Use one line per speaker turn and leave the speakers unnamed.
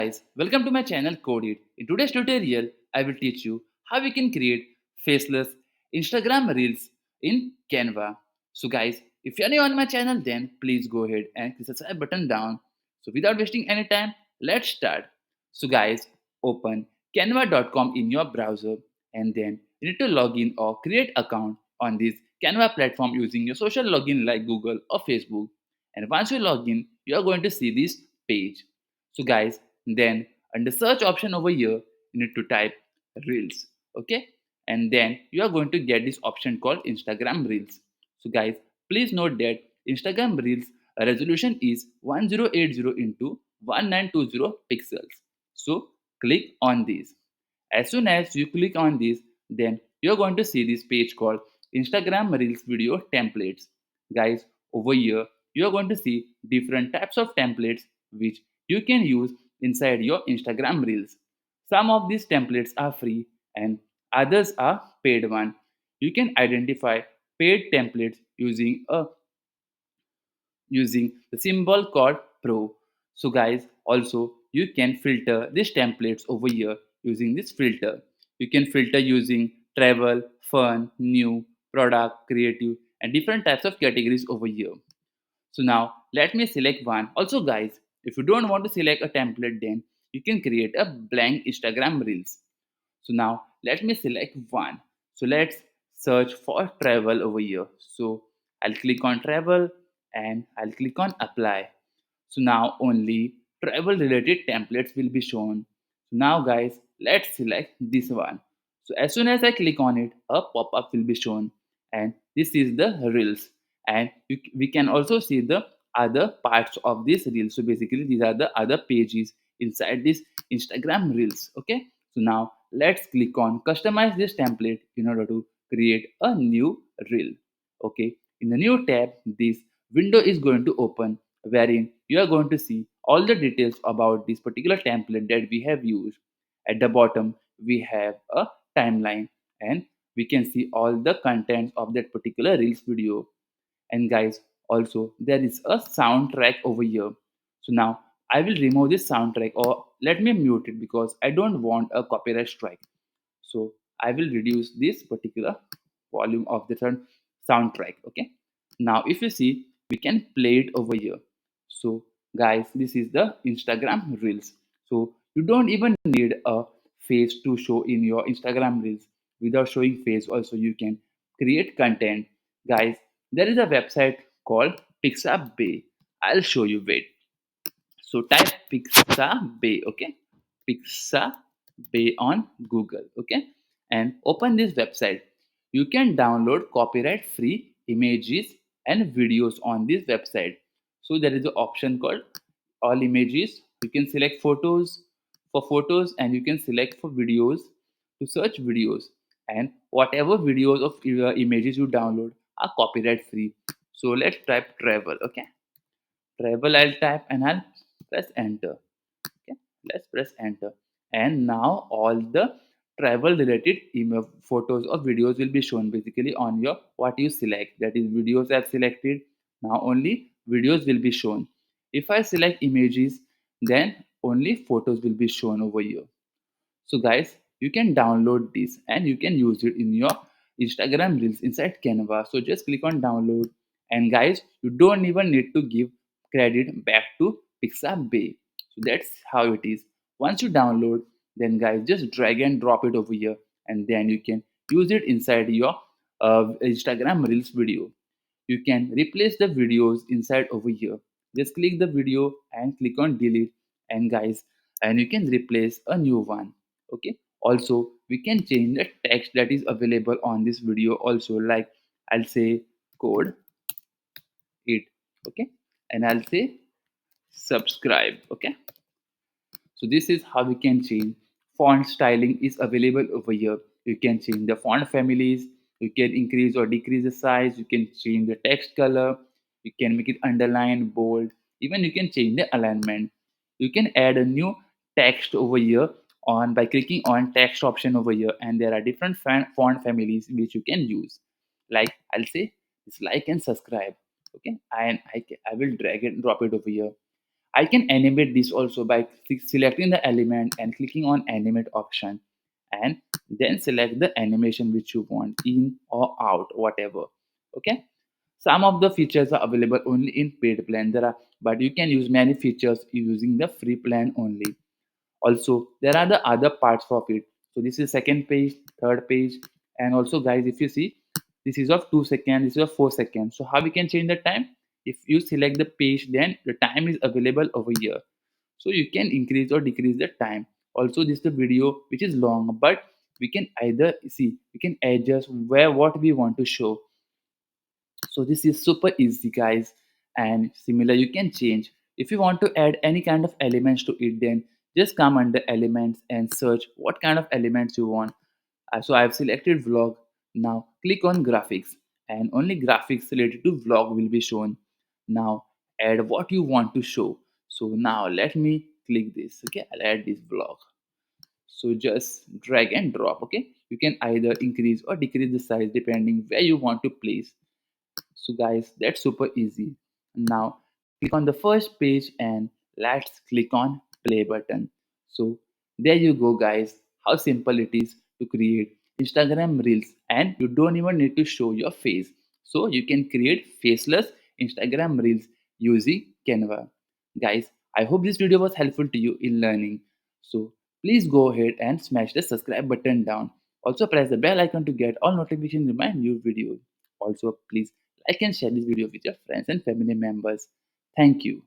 Guys, welcome to my channel Coded. In today's tutorial, I will teach you how we can create faceless Instagram reels in Canva. So guys, if you're new on my channel, then please go ahead and click the subscribe button down. So without wasting any time, let's start. So guys, open canva.com in your browser and then you need to log in or create account on this Canva platform using your social login like Google or Facebook. And once you log in, you are going to see this page. So guys, then under search option over here, you need to type reels. Okay, and then you are going to get this option called Instagram reels. So guys, please note that Instagram reels resolution is 1080 into 1920 pixels. So click on this. As soon as you click on this, then you're going to see this page called Instagram Reels Video Templates. Guys, over here, you're going to see different types of templates which you can use inside your Instagram Reels. Some of these templates are free and others are paid one. You can identify paid templates using the symbol called Pro. So guys, also you can filter these templates over here using this filter. You can filter using travel, fun, new, product, creative, and different types of categories over here. So now let me select one. Also guys, if you don't want to select a template, then you can create a blank Instagram Reels. So now let me select one. So let's search for travel over here. So I'll click on travel and I'll click on apply. So now only travel related templates will be shown. So now guys, let's select this one. So as soon as I click on it, a pop-up will be shown and this is the reels. And we can also see the other parts of this reel. So basically these are the other pages inside this Instagram reels. Okay. So now let's click on customize this template in order to create a new reel. Okay. In the new tab, this window is going to open wherein you are going to see all the details about this particular template that we have used. At the bottom, we have a timeline and we can see all the contents of that particular Reels video. And guys, also there is a soundtrack over here. So now I will remove this soundtrack or let me mute it because I don't want a copyright strike. So I will reduce this particular volume of the soundtrack. Okay. Now if you see, we can play it over here. So guys, this is the Instagram Reels. So you don't even need a face to show in your Instagram Reels. Without showing face also you can create content. Guys, there is a website called Pixabay. I'll show you. Wait. So type Pixabay, okay? Pixabay on Google, okay? And open this website. You can download copyright free images and videos on this website. So there is an option called all images. You can select photos for photos and you can select for videos to search videos. And whatever videos of your images you download are copyright free. So let's type travel, okay? Travel I'll type and I'll press enter. Okay, let's press enter. And now all the travel related email photos or videos will be shown basically on your what you select. That is videos I've selected. Now only videos will be shown. If I select images, then only photos will be shown over here. So guys, you can download this and you can use it in your Instagram reels inside Canva. So just click on download and guys, you don't even need to give credit back to Pixabay. So that's how it is. Once you download, then guys just drag and drop it over here and then you can use it inside your Instagram reels video. You can replace the videos inside over here. Just click the video and click on delete and guys, and you can replace a new one. Okay, also we can change the text that is available on this video also, like I'll say code it, okay, and I'll say subscribe. Okay, so this is how we can change. Font styling is available over here. You can change the font families. You can increase or decrease the size. You can change the text color. You can make it underline, bold. Even you can change the alignment. You can add a new text over here on by clicking on text option over here, and there are different font families which you can use. Like I'll say dislike and subscribe. Okay, and I will drag it, drop it over here. I can animate this also by selecting the element and clicking on animate option, and then select the animation which you want, in or out, whatever. Okay. Some of the features are available only in paid plan. There are, but you can use many features using the free plan only. Also, there are the other parts of it. So this is second page, third page, and also guys, if you see, this is of 2 seconds, this is of 4 seconds. So how we can change the time? If you select the page, then the time is available over here. So you can increase or decrease the time. Also, this is the video which is long, but we can either see, we can adjust where what we want to show. So this is super easy guys, and similar you can change. If you want to add any kind of elements to it, then just come under elements and search what kind of elements you want. So I've selected vlog. Now click on graphics, and only graphics related to vlog will be shown. Now add what you want to show. So now let me click this. Okay, I'll add this vlog. So just drag and drop. Okay, you can either increase or decrease the size depending where you want to place. So guys, that's super easy. Now click on the first page and let's click on play button. So there you go guys, how simple it is to create Instagram reels, and you don't even need to show your face. So you can create faceless Instagram reels using Canva. Guys, I hope this video was helpful to you in learning. So please go ahead and smash the subscribe button down. Also press the bell icon to get all notifications of my new videos. Also please like and share this video with your friends and family members. Thank you.